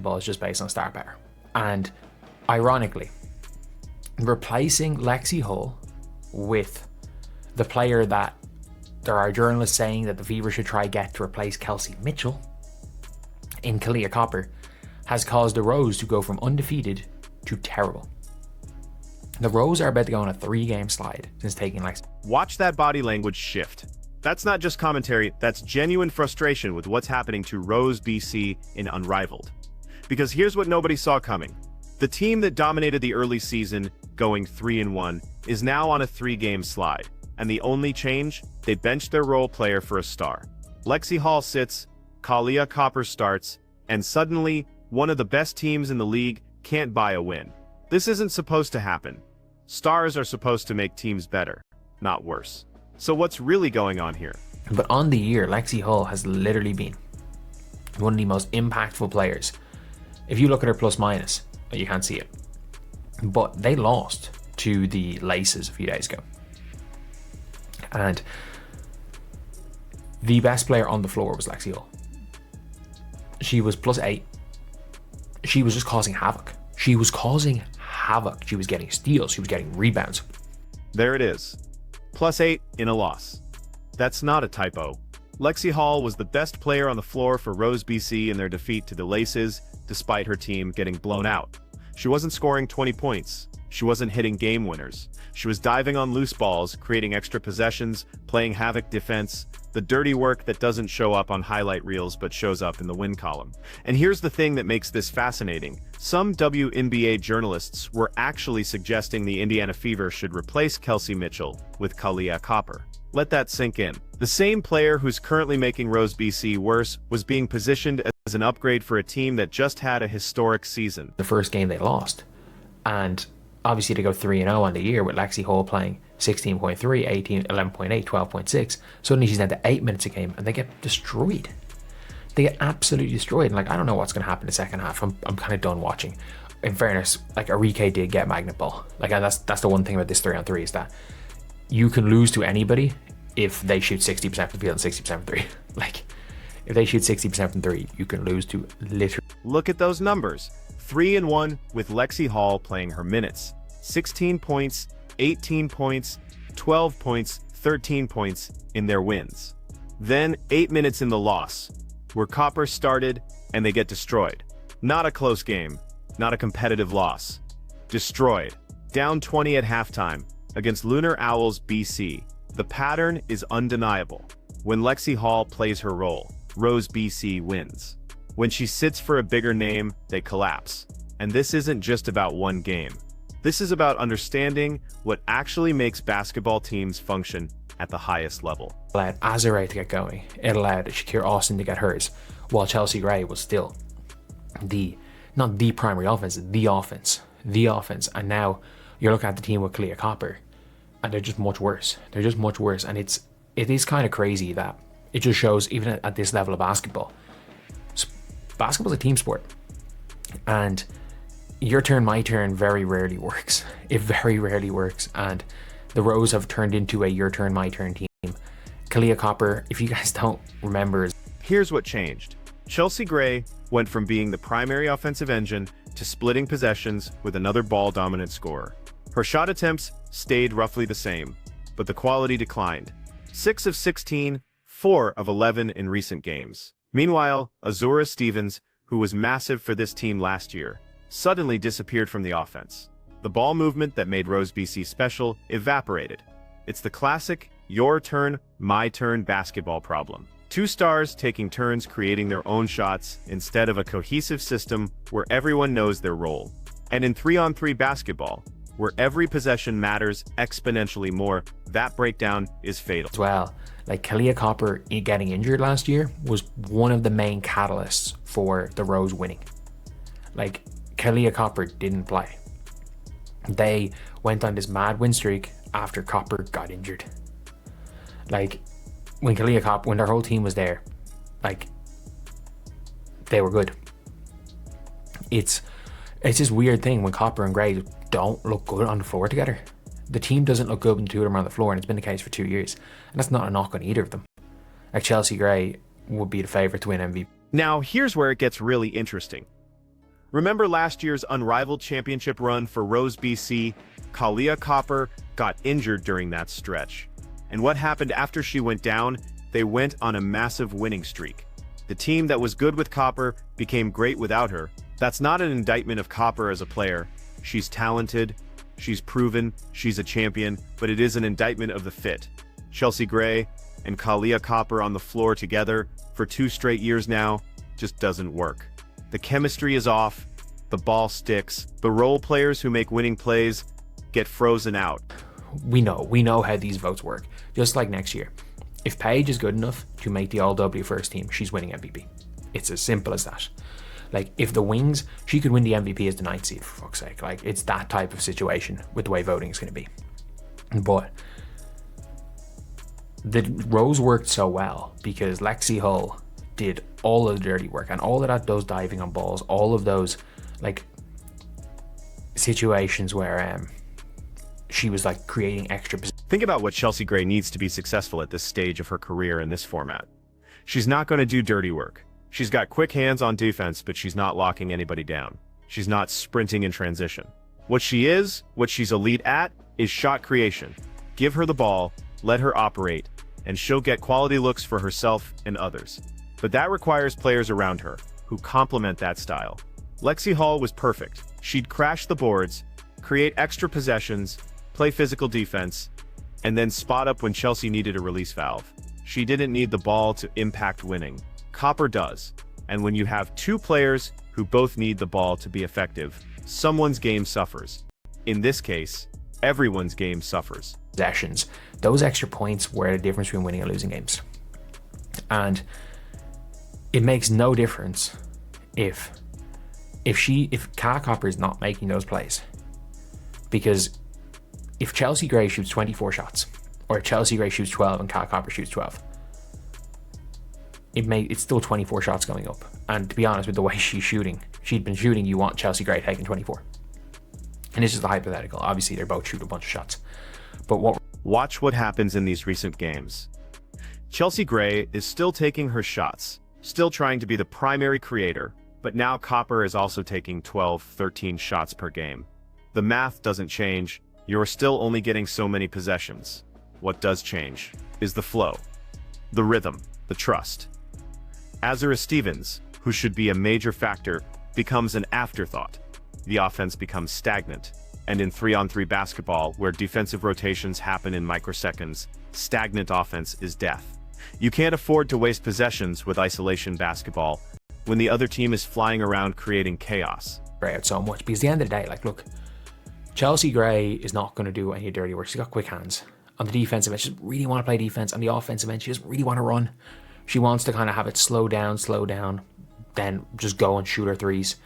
basketball is just based on star power. And ironically, replacing Lexie Hull with the player that there are journalists saying that the Fever should try get to replace Kelsey Mitchell in Kahleah Copper has caused the Rose to go from undefeated to terrible. The Rose are about to go on a 3-game slide since taking Lexie. Watch that body language shift. That's not just commentary, that's genuine frustration with what's happening to Rose BC in Unrivaled. Because here's what nobody saw coming. The team that dominated the early season, going 3-1, is now on a 3-game slide. And the only change? They benched their role player for a star. Lexie Hull sits, Kahleah Copper starts, and suddenly, one of the best teams in the league can't buy a win. This isn't supposed to happen. Stars are supposed to make teams better, not worse. So what's really going on here? But on the year, Lexie Hull has literally been one of the most impactful players. If you look at her plus minus, you can't see it. But they lost to the Laces a few days ago. And the best player on the floor was Lexie Hull. She was plus 8. She was just causing havoc. She was causing havoc. She was getting steals. She was getting rebounds. There it is. Plus 8 in a loss. That's not a typo. Lexie Hull was the best player on the floor for Rose BC in their defeat to the Laces, despite her team getting blown out. She wasn't scoring 20 points. She wasn't hitting game winners. She was diving on loose balls, creating extra possessions, playing havoc defense, the dirty work that doesn't show up on highlight reels but shows up in the win column. And here's the thing that makes this fascinating. Some WNBA journalists were actually suggesting the Indiana Fever should replace Kelsey Mitchell with Kahleah Copper. Let that sink in. The same player who's currently making Rose BC worse was being positioned as an upgrade for a team that just had a historic season. The first game they lost. And obviously, they go 3-0 on the year with Lexie Hull playing 16.3, 18, 11.8, 12.6. Suddenly she's down to 8 minutes a game and they get destroyed. They get absolutely destroyed. And I don't know what's going to happen in the second half. I'm kind of done watching. In fairness, Arike did get magnet ball. That's the one thing about this 3-on-3 is that you can lose to anybody if they shoot 60% from the field and 60% from 3. If they shoot 60% from 3, you can lose to literally. Look at those numbers. 3-1 with Lexie Hull playing her minutes. 16 points, 18 points, 12 points, 13 points in their wins. Then 8 minutes in the loss, where Copper started and they get destroyed. Not a close game, not a competitive loss. Destroyed. Down 20 at halftime against Lunar Owls BC. The pattern is undeniable. When Lexie Hull plays her role, Rose BC wins. When she sits for a bigger name, they collapse. And this isn't just about one game. This is about understanding what actually makes basketball teams function at the highest level. It allowed Azare to get going. It allowed Shakira Austin to get hers, while Chelsea Gray was still not the primary offense, the offense. And now you're looking at the team with Kahleah Copper, and they're just much worse. And it is kind of crazy that it just shows, even at this level of basketball, basketball's a team sport, and your turn, my turn very rarely works. It very rarely works, and the Rose have turned into a your turn, my turn team. Kahleah Copper, if you guys don't remember. Here's what changed. Chelsea Gray went from being the primary offensive engine to splitting possessions with another ball-dominant scorer. Her shot attempts stayed roughly the same, but the quality declined. 6 of 16, 4 of 11 in recent games. Meanwhile, Azura Stevens, who was massive for this team last year, suddenly disappeared from the offense. The ball movement that made Rose BC special evaporated. It's the classic your turn, my turn basketball problem. Two stars taking turns creating their own shots instead of a cohesive system where everyone knows their role. And in 3-on-3 basketball, where every possession matters exponentially more, that breakdown is fatal. As well, Kahleah Copper getting injured last year was one of the main catalysts for the Rose winning. Kahleah Copper didn't play. They went on this mad win streak after Copper got injured. When Kahleah Copper, when their whole team was there, they were good. It's this weird thing when Copper and Gray don't look good on the floor together. The team doesn't look good when the two of them are on the floor, and it's been the case for 2 years. And that's not a knock on either of them. Chelsea Gray would be the favourite to win MVP. Now, here's where it gets really interesting. Remember last year's unrivaled championship run for Rose BC? Kahleah Copper got injured during that stretch. And what happened after she went down? They went on a massive winning streak. The team that was good with Copper became great without her. That's not an indictment of Copper as a player. She's talented, she's proven, she's a champion, but it is an indictment of the fit. Chelsea Gray and Kahleah Copper on the floor together for 2 straight years now just doesn't work. The chemistry is off, the ball sticks, the role players who make winning plays get frozen out. We know how these votes work. Just like next year. If Paige is good enough to make the All-W first team, she's winning MVP. It's as simple as that. Like, if the wings, she could win the MVP as the 9th seed, for fuck's sake. Like, it's that type of situation with the way voting is going to be. But the rows worked so well because Lexie Hull did all of the dirty work, and all of that, those diving on balls, all of those like situations where she was like creating extra position. Think about what Chelsea Gray needs to be successful at this stage of her career in this format. She's not going to do dirty work. She's got quick hands on defense, but she's not locking anybody down. She's not sprinting in transition. What she's elite at, is shot creation. Give her the ball, let her operate, and she'll get quality looks for herself and others. But that requires players around her who complement that style. Lexie Hull was perfect. She'd crash the boards, create extra possessions, play physical defense, and then spot up when Chelsea needed a release valve. She didn't need the ball to impact winning. Copper does. And when you have 2 players who both need the ball to be effective, someone's game suffers. In this case, everyone's game suffers. Possessions. Those extra points were the difference between winning and losing games. And it makes no difference if Kahleah Copper is not making those plays. Because if Chelsea Gray shoots 24 shots, or Chelsea Gray shoots 12 and Kahleah Copper shoots 12, it's still 24 shots going up. And to be honest, with the way she'd been shooting, you want Chelsea Gray taking 24. And this is a hypothetical. Obviously, they're both shooting a bunch of shots. But watch what happens in these recent games. Chelsea Gray is still taking her shots, still trying to be the primary creator, but now Copper is also taking 12, 13 shots per game. The math doesn't change. You're still only getting so many possessions. What does change is the flow, the rhythm, the trust. Azura Stevens, who should be a major factor, becomes an afterthought. The offense becomes stagnant. And in 3-on-3 basketball, where defensive rotations happen in microseconds, stagnant offense is death. You can't afford to waste possessions with isolation basketball when the other team is flying around creating chaos. Gray out so much, because at the end of the day, like, look, Chelsea Gray is not going to do any dirty work. She's got quick hands. On the defensive end, she doesn't really want to play defense. On the offensive end, she doesn't really want to run. She wants to kind of have it slow down, then just go and shoot her threes.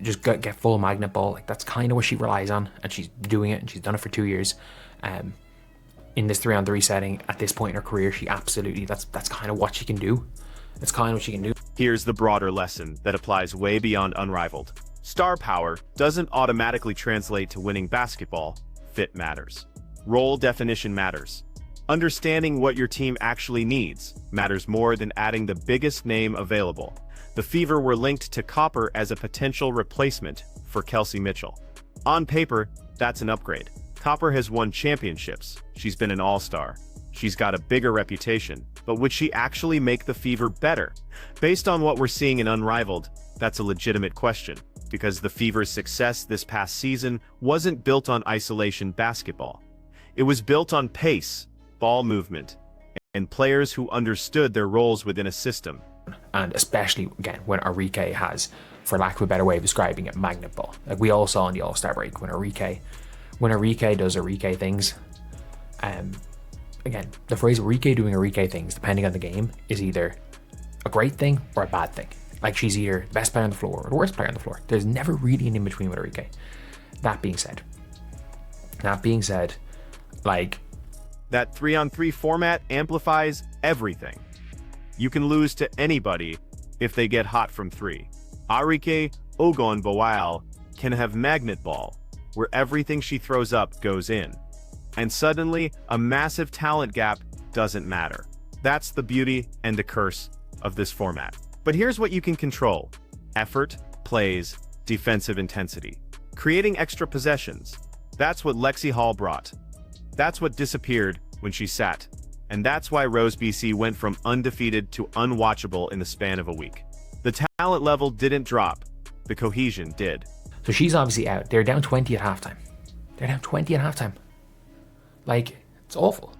Just get full magnet ball. Like, that's kind of what she relies on, and she's doing it, and she's done it for 2 years. In this 3-on-3 setting, at this point in her career, she absolutely, that's kind of what she can do. That's kind of what she can do. Here's the broader lesson that applies way beyond unrivaled. Star power doesn't automatically translate to winning basketball. Fit matters. Role definition matters. Understanding what your team actually needs matters more than adding the biggest name available. The Fever were linked to Copper as a potential replacement for Kelsey Mitchell. On paper, that's an upgrade. Copper has won championships. She's been an all-star. She's got a bigger reputation, but would she actually make the Fever better? Based on what we're seeing in Unrivaled, that's a legitimate question, because the Fever's success this past season wasn't built on isolation basketball. It was built on pace, ball movement, and players who understood their roles within a system. And especially, again, when Enrique has, for lack of a better way of describing it, magnet ball. Like we all saw in the All-Star break, when Enrique does Enrique things, again, the phrase Enrique doing Enrique things, depending on the game, is either a great thing or a bad thing. Like, she's either the best player on the floor or the worst player on the floor. There's never really an in-between with Enrique. That being said, like, that 3-on-3 format amplifies everything. You can lose to anybody if they get hot from 3. Enrique Ogonbowale can have magnet ball, where everything she throws up goes in. And suddenly, a massive talent gap doesn't matter. That's the beauty and the curse of this format. But here's what you can control: effort, plays, defensive intensity. Creating extra possessions. That's what Lexie Hull brought. That's what disappeared when she sat. And that's why Rose BC went from undefeated to unwatchable in the span of a week. The talent level didn't drop. The cohesion did. So she's obviously out. They're down 20 at halftime. They're down 20 at halftime. Like, it's awful.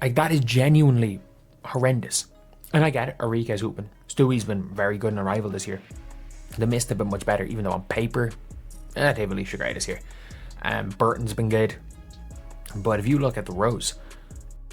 Like, that is genuinely horrendous. And I get it. Arika's hooping. Stewie's been very good in Arrival this year. The Mist have been much better, even though on paper, they have Alicia Gray this year. Burton's been good. But if you look at the Rose.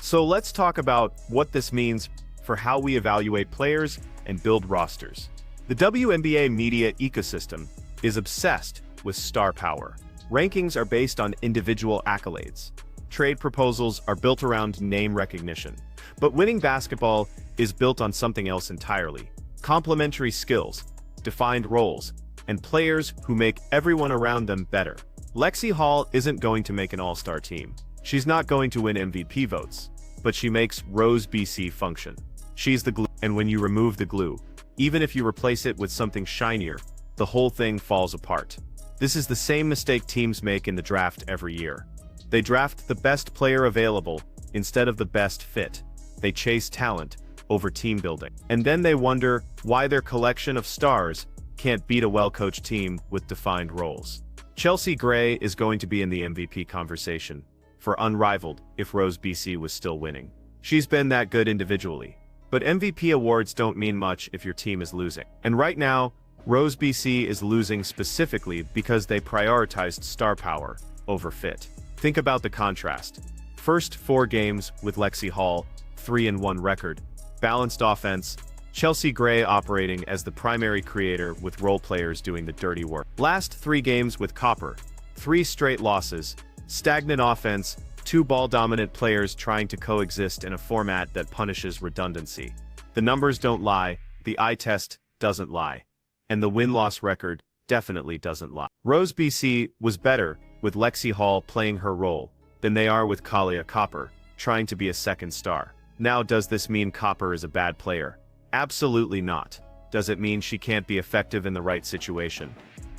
So let's talk about what this means for how we evaluate players and build rosters. The WNBA media ecosystem is obsessed with star power. Rankings are based on individual accolades. Trade proposals are built around name recognition. But winning basketball is built on something else entirely. Complementary skills, defined roles, and players who make everyone around them better. Lexie Hull isn't going to make an all-star team. She's not going to win MVP votes, but she makes Rose BC function. She's the glue, and when you remove the glue, even if you replace it with something shinier, the whole thing falls apart. This is the same mistake teams make in the draft every year. They draft the best player available instead of the best fit. They chase talent over team building. And then they wonder why their collection of stars can't beat a well-coached team with defined roles. Chelsea Gray is going to be in the MVP conversation for Unrivaled if Rose BC was still winning. She's been that good individually. But MVP awards don't mean much if your team is losing. And right now, Rose BC is losing specifically because they prioritized star power over fit. Think about the contrast. First 4 games with Lexie Hull, 3-1 record, balanced offense, Chelsea Gray operating as the primary creator with role players doing the dirty work. Last 3 games with Copper, 3 straight losses, stagnant offense, 2 ball-dominant players trying to coexist in a format that punishes redundancy. The numbers don't lie, the eye test doesn't lie. And the win-loss record definitely doesn't lie. Rose BC was better with Lexie Hull playing her role than they are with Kalia Copper trying to be a second star. Now, does this mean Copper is a bad player? Absolutely not. Does it mean she can't be effective in the right situation?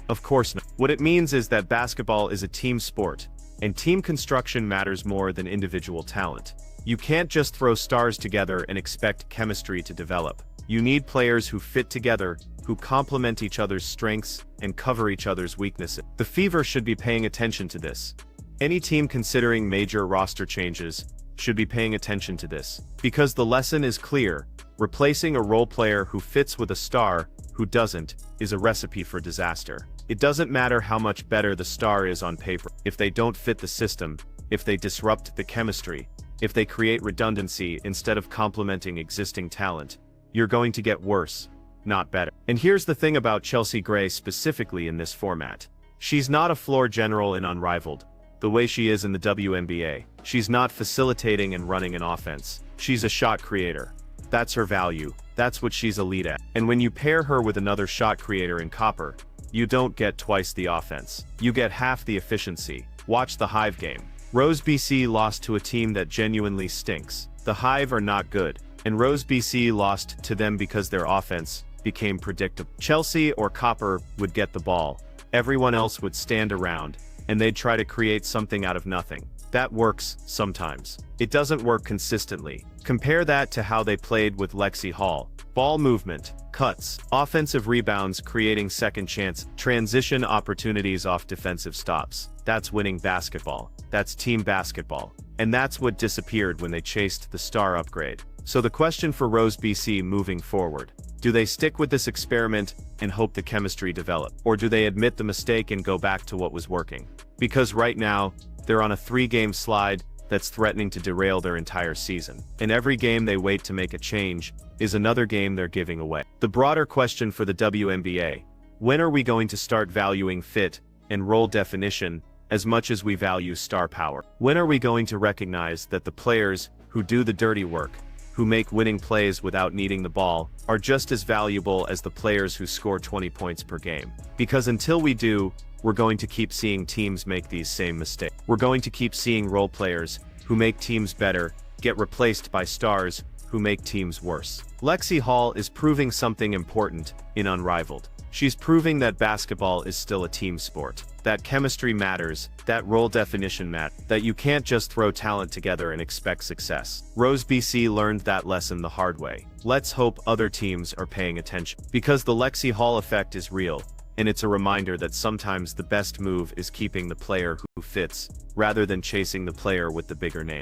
Of course not. What it means is that basketball is a team sport, and team construction matters more than individual talent. You can't just throw stars together and expect chemistry to develop. You need players who fit together, who complement each other's strengths and cover each other's weaknesses. The Fever should be paying attention to this. Any team considering major roster changes should be paying attention to this. Because the lesson is clear, replacing a role player who fits with a star who doesn't is a recipe for disaster. It doesn't matter how much better the star is on paper. If they don't fit the system, if they disrupt the chemistry, if they create redundancy instead of complementing existing talent, you're going to get worse, not better. And here's the thing about Chelsea Gray specifically in this format. She's not a floor general in Unrivaled, the way she is in the WNBA. She's not facilitating and running an offense. She's a shot creator. That's her value. That's what she's elite at. And when you pair her with another shot creator in Copper, you don't get twice the offense. You get half the efficiency. Watch the Hive game. Rose BC lost to a team that genuinely stinks. The Hive are not good, and Rose BC lost to them because their offense became predictable. Chelsea or Copper would get the ball. Everyone else would stand around, and they'd try to create something out of nothing. That works sometimes. It doesn't work consistently. Compare that to how they played with Lexie Hull. Ball movement, cuts, offensive rebounds, creating second chance, transition opportunities off defensive stops. That's winning basketball. That's team basketball. And that's what disappeared when they chased the star upgrade. So the question for Rose BC moving forward: do they stick with this experiment and hope the chemistry develop? Or do they admit the mistake and go back to what was working? Because right now, they're on a 3-game slide that's threatening to derail their entire season. And every game they wait to make a change is another game they're giving away. The broader question for the WNBA: when are we going to start valuing fit and role definition as much as we value star power? When are we going to recognize that the players who do the dirty work, who make winning plays without needing the ball, are just as valuable as the players who score 20 points per game? Because until we do, we're going to keep seeing teams make these same mistakes. We're going to keep seeing role players who make teams better get replaced by stars who make teams worse. Lexie Hull is proving something important in Unrivaled. She's proving that basketball is still a team sport, that chemistry matters, that role definition matters, that you can't just throw talent together and expect success. Rose BC learned that lesson the hard way. Let's hope other teams are paying attention. Because the Lexie Hull effect is real, and it's a reminder that sometimes the best move is keeping the player who fits, rather than chasing the player with the bigger name.